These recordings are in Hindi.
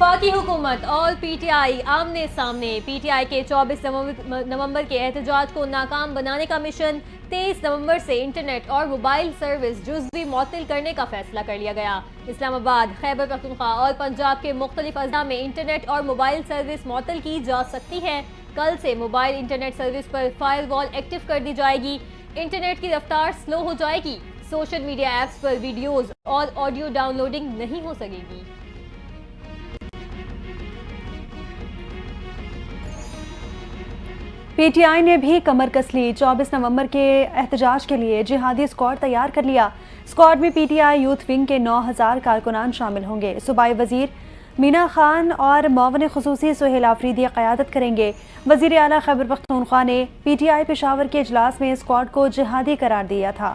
वफाकी हुकूमत और पीटीआई आमने सामने। पीटीआई के 24 नवंबर के एहतजाज को नाकाम बनाने का मिशन। 23 नवंबर से इंटरनेट और मोबाइल सर्विस जुज़वी मुअत्तल करने का फैसला कर लिया गया। इस्लामाबाद, खैबर पख्तूनख्वा और पंजाब के मुख्तलिफ अज़ला में इंटरनेट और मोबाइल सर्विस मुअत्तल की जा सकती है। कल से मोबाइल इंटरनेट सर्विस पर फायरवॉल एक्टिव कर दी जाएगी। इंटरनेट की रफ्तार स्लो हो जाएगी। सोशल मीडिया ऐप्स पर वीडियोज और ऑडियो डाउनलोडिंग नहीं हो सकेगी। पीटीआई ने भी कमर कस ली। 24 नवंबर के एहतजाज के लिए जिहादी स्क्वाड तैयार कर लिया। स्क्वाड में पीटीआई यूथ विंग के 9000 कारकुनान शामिल होंगे। सूबाई वजीर मीना खान और मुआवन खुसूसी सुहेल आफरीदी क़यादत करेंगे। वजीर आला खैबर पख्तूनख्वा ने पीटीआई पेशावर के इजलास में स्क्वाड को जिहादी करार दिया था।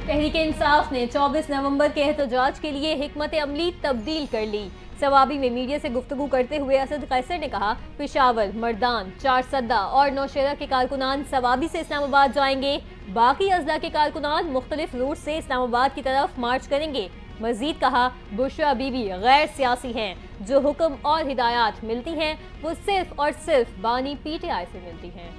तहरीक इंसाफ ने 24 नवंबर के एहतजाज के लिए हिकमत अमली तब्दील कर ली। सवाबी में मीडिया से गुफ्तगू करते हुए असद कैसर ने कहा, पेशावर, मर्दान, चारसद्दा और नौशेरा के कारकुनान सवाबी से इस्लामाबाद जाएंगे। बाकी अजला के कारकुनान मुख्तलिफ रूट से इस्लामाबाद की तरफ मार्च करेंगे। मजीद कहा, बुशरा बीबी गैर सियासी हैं। जो हुक्म और हिदायत मिलती हैं वो सिर्फ और सिर्फ बानी पीटीआई से मिलती हैं।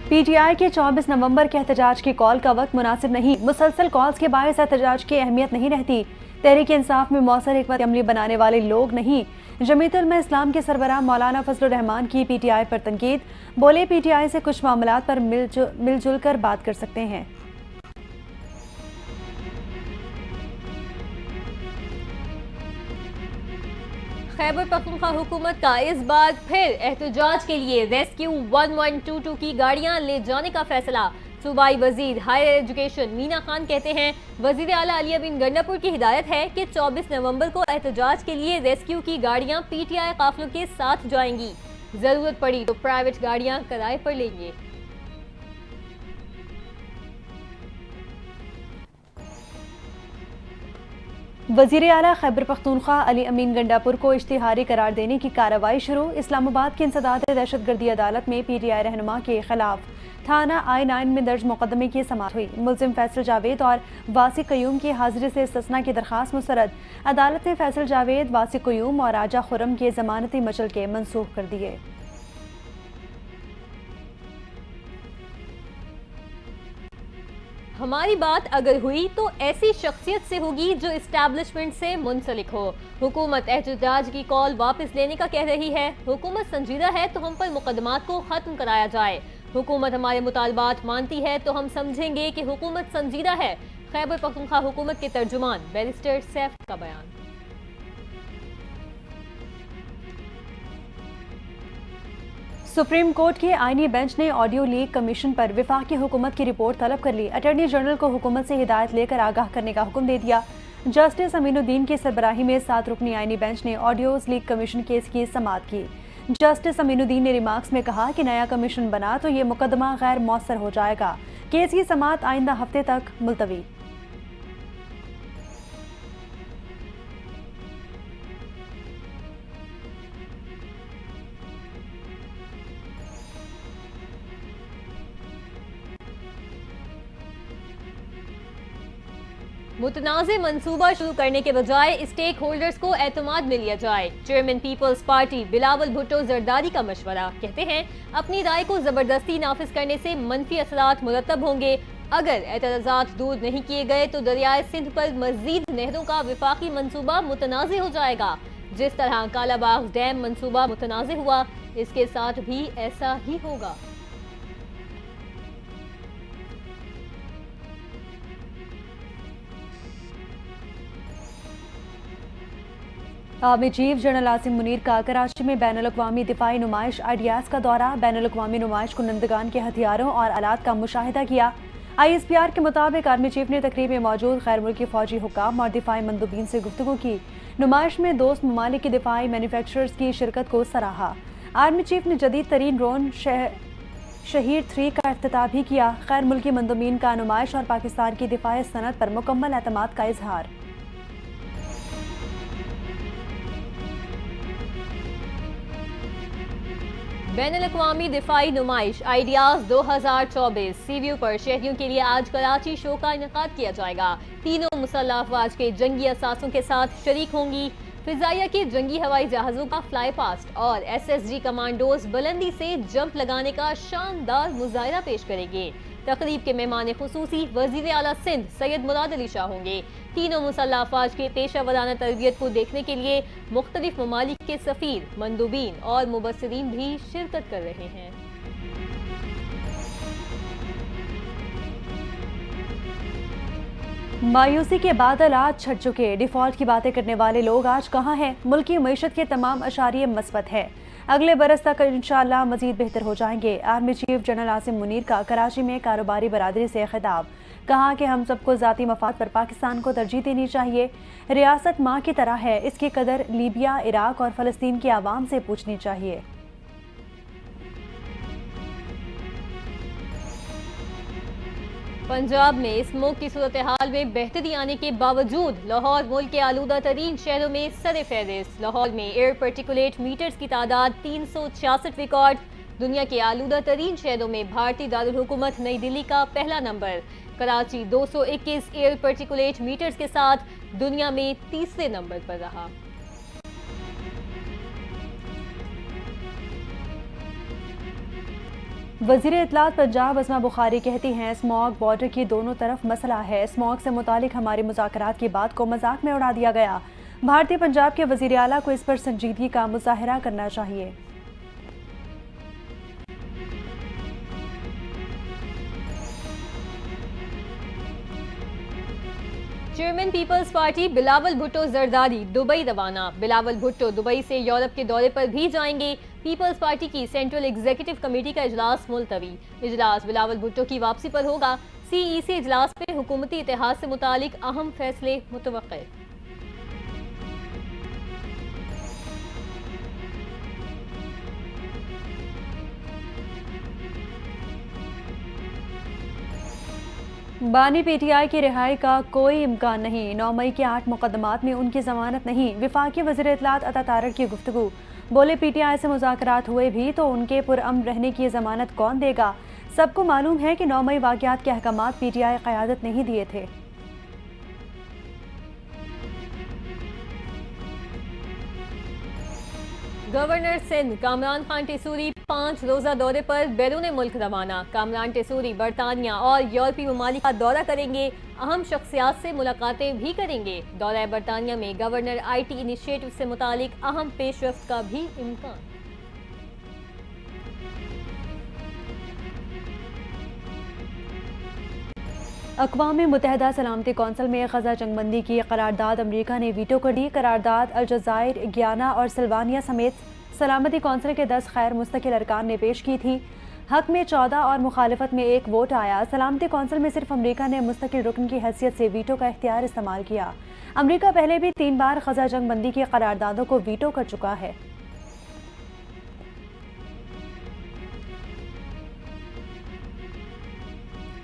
पीटीआई के 24 नवंबर के एहतजाज की कॉल का वक्त मुनासिब नहीं। मुसलसल कॉल्स के बायस एहतजाज की अहमियत नहीं रहती। तहरीक इंसाफ में मौसर हिकमत अमली बनाने वाले लोग नहीं। जमीयतुल उलमा इस्लाम के सरबराह मौलाना फजलुर रहमान की पीटीआई पर तनकीद। बोले, पीटीआई से कुछ मामलात पर मिलजुल कर बात कर सकते हैं। खैबर पख्तूनख्वा हुकूमत का इस बार फिर एहतजाज के लिए रेस्क्यू 1122 की गाड़ियां ले जाने का फैसला। सूबाई वजीर हायर एजुकेशन मीना खान कहते हैं, वजीर आला अली बिन गंडापुर की हिदायत है कि 24 नवंबर को एहतजाज के लिए रेस्क्यू की गाड़ियां पीटीआई काफिलों के साथ जाएंगी। जरूरत पड़ी तो प्राइवेट गाड़ियां किराए पर लेंगे। वजीर आला खैबर पख्तूनख्वा अली अमीन गंडापुर को इश्तिहारी करार देने की कार्रवाई शुरू। इस्लामाबाद की इंसदाद दहशतगर्दी अदालत में पीटीआई रहनुमा के खिलाफ थाना I9 में दर्ज मुकदमे की समाअत हुई। मुल्जिम फैसल जावेद और वासी कयूम की हाजिरी से इस्तिस्ना की दरखास्त मुस्तरद। अदालत ने फैसल जावेद, वासी कयूम और राजा खुरम के जमानती मचल के मनसूख कर दिए। हमारी बात अगर हुई तो ऐसी शख्सियत से होगी जो इस्टेब्लिशमेंट से मुंसलिक हो। हुकूमत एहतजाज की कॉल वापस लेने का कह रही है। हुकूमत संजीदा है तो हम पर मुकदमात को खत्म कराया जाए। हुकूमत हमारे मुतालबात मानती है तो हम समझेंगे कि हुकूमत संजीदा है। खैबर पख्तूनख्वा हुकूमत के तर्जुमान बैरिस्टर सैफ का बयान। सुप्रीम कोर्ट के आईनी बेंच ने ऑडियो लीक कमीशन पर वफाकी हुकूमत की रिपोर्ट तलब कर ली। अटॉर्नी जनरल को हुकूमत से हिदायत लेकर आगाह करने का हुक्म दे दिया। जस्टिस अमीनुद्दीन की सरबराही में 7 रुकनी आईनी बेंच ने ऑडियोज लीक कमीशन केस की समाअत की। जस्टिस अमीनुद्दीन ने रिमार्क्स में कहा कि नया कमीशन बना तो ये मुकदमा गैर मौसर हो जाएगा। केस की समाअत आइंदा हफ्ते तक मुलतवी। मुतनाज़े मंसूबा शुरू करने के बजाय स्टेक होल्डर्स को एतमाद में लिया जाए। चेयरमैन पीपल्स पार्टी बिलावल भुट्टो जरदारी का मशवरा। कहते हैं, अपनी राय को जबरदस्ती नाफिज करने से मनफी असरात मुरतब होंगे। अगर एतराज़ात दूर नहीं किए गए तो दरियाए सिंध पर मजीद नहरों का वफाकी मंसूबा मुतनाज़े हो जाएगा। जिस तरह कालाबाग डैम मंसूबा मुतनाज़े हुआ, इसके साथ भी ऐसा ही होगा। Army chief general Asim Munir का कराची में बैनुल-अक़वामी दिफाई नुमाइश आइडियाज़ का दौरा। बैनुल-अक़वामी नुमाइश कुनंदगान के हथियारों और आलात का मुशाहिदा किया। ISPR के मुताबिक आर्मी चीफ ने तकरीब में मौजूद गैर मुल्की फौजी हुक्काम और दिफाई मंदूबीन से गुफ्तगू की। नुमाइश में दोस्त ममालिक के दिफाई मैन्युफैक्चरर्स की शिरकत को सराहा। आर्मी चीफ ने जदीद तरीन ड्रोन शहीर 3 का इफ्तिताह भी किया। गैर मुल्की मंदूबीन का नुमाइश और पाकिस्तान की दिफाई सनत पर मुकम्मल एतमाद का इजहार। बैनुल-अक़वामी दिफाई नुमाइश आइडियाज 2024 सीव्यू पर शहरियों के लिए आज कराची शो का इनेकाद किया जाएगा। तीनों मुसल्लह अफवाज के जंगी असासों के साथ शरीक होंगी। फिजाइया के जंगी हवाई जहाजों का फ्लाई पास्ट और SSG कमांडोज बुलंदी से जंप लगाने का शानदार मुजाहिरा पेश करेंगे। तकरीब के मेहमान खुसूसी वजीर आला सिंध सैयद मुराद अली शाह होंगे। तीनों मुसल्लह अफवाज के पेशा वराना तरबियत को देखने के लिए मुख्तलिफ ममालिक के सफ़ीर, मंदूबीन और मुबस्सिरीन भी शिरकत कर रहे हैं। मायूसी के बादल आज छट चुके। डिफॉल्ट की बातें करने वाले लोग आज कहाँ हैं? मुल्क की मईशत के तमाम अशारिये मस्बत है। अगले बरस तक इंशाअल्लाह मजीद बेहतर हो जाएंगे। Army chief general Asim Munir का कराची में कारोबारी बरादरी से खिताब। कहा कि हम सबको ज़ाती मफाद पर पाकिस्तान को तरजीह देनी चाहिए। रियासत माँ की तरह है, इसकी कदर लीबिया, इराक और फ़लस्तीन की आवाम से पूछनी चाहिए। पंजाब में स्मोक की सूरत हाल में बेहतरी आने के बावजूद लाहौर मुल्क के आलूदा तरीन शहरों में सरे फहरिस्त। लाहौर में एयर पार्टिकुलेट मीटर्स की तादाद 366 रिकॉर्ड। दुनिया के आलूदा तरीन शहरों में भारतीय दारुल हुकूमत नई दिल्ली का पहला number. Karachi 221 air particulate meters के साथ दुनिया में तीसरे नंबर पर रहा। वज़ीर इत्तलात पंजाब अस्मा बुखारी कहती हैं, स्मॉग बॉर्डर की दोनों तरफ मसला है। स्मॉग से मुतालिक हमारी मुज़ाकरात की बात को मजाक में उड़ा दिया गया। भारतीय पंजाब के वज़ीर आला को इस पर संजीदगी का मुजाहिरा करना चाहिए। चेयरमैन पीपल्स पार्टी बिलावल भुट्टो जरदारी दुबई रवाना। बिलावल भुट्टो दुबई से यूरोप के दौरे पर भी जाएंगे। पीपल्स पार्टी की सेंट्रल एग्जीक्यूटिव कमेटी का इजलास मुलतवी। इजलास बिलावल भुट्टो की वापसी पर होगा। CEC इजलास में हुकूमती इतिहाद से मुतालिक अहम फैसले मुतवक्के। बानी PTI की रिहाई का कोई इम्कान नहीं। 9 मई के 8 मुकदमात में उनकी जमानत नहीं। वफाकी वज़ीर इत्तलात अता तारड़ की गुफ्तगू। बोले PTI से मुज़ाकरात हुए भी तो उनके पुरअमन रहने की जमानत कौन देगा? सबको मालूम है कि 9 मई वाक़यात के अहकामात PTI क़यादत नहीं दिए थे। गवर्नर सिंध कामरान खान टेसूरी 5 रोज़ा दौरे पर बैरून मुल्क रवाना। कामरान टेसूरी बरतानिया और यूरोपीय ममालिक का दौरा करेंगे। अहम शख्सियात से मुलाकातें भी करेंगे। दौरा बरतानिया में गवर्नर IT इनिशिएटिव से मुतालिक अहम पेशरफ्त का भी इम्कान। अक़वाम मुत्तहिदा सलामती कौंसिल में ग़ज़ा जंगबंदी की करारदाद अमरीका ने वीटो कर दी। करारदाद अलजायर, गियाना और सिल्वानिया समेत सलामती कौंसिल के 10 गैर मुस्तकिल अरकान ने पेश की थी। हक में 14 और मुखालिफत में 1 वोट आया। सलामती कौंसिल में सिर्फ अमरीका ने मुस्तकिल रुकन की हैसियत से वीटो का इख्तियार इस्तेमाल किया। अमरीका पहले भी 3 बार ग़ज़ा जंगबंदी की करारदादों को वीटो कर चुका है।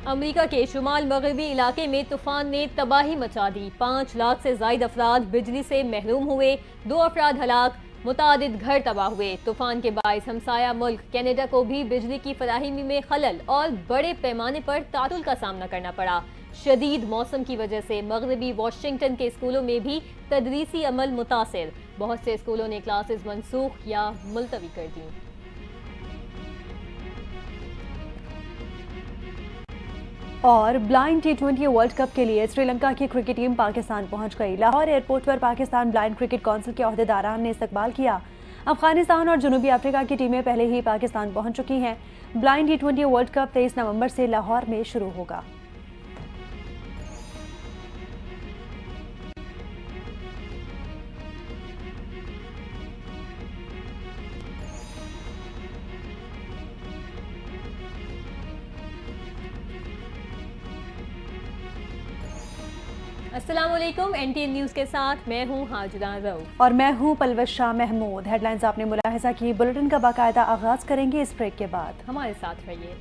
अमरीका के शुमाल मगरबी इलाके में तूफान ने तबाही मचा दी। 5 लाख से ज़ायद अफराद बिजली से महरूम हुए। 2 अफराद हलाक, मुतादिद घर तबाह हुए। तूफान के बाइस हमसाया मुल्क कनाडा को भी बिजली की फराहमी में खलल और बड़े पैमाने पर तातुल का सामना करना पड़ा। शदीद मौसम की वजह से मगरबी वाशिंगटन के स्कूलों में भी तदरीसी अमल मुतासिर। बहुत से स्कूलों ने क्लासेस मनसूख या मुलतवी कर दी। और ब्लाइंड T20 वर्ल्ड कप के लिए श्रीलंका की क्रिकेट टीम पाकिस्तान पहुंच गई। लाहौर एयरपोर्ट पर पाकिस्तान ब्लाइंड क्रिकेट काउंसिल के अहदेदारान ने इस्तकबाल किया। अफगानिस्तान और जनूबी अफ्रीका की टीमें पहले ही पाकिस्तान पहुंच चुकी हैं। ब्लाइंड T20 वर्ल्ड कप 23 नवंबर से लाहौर में शुरू होगा। अस्सलाम वालेकुम। NTN न्यूज़ के साथ मैं हूँ हाजिरा रऊफ और मैं हूँ पलवश शाह महमूद। हेडलाइंस आपने मुलाहिजा की। बुलेटिन का बाकायदा आगाज करेंगे इस ब्रेक के बाद। हमारे साथ रहिए।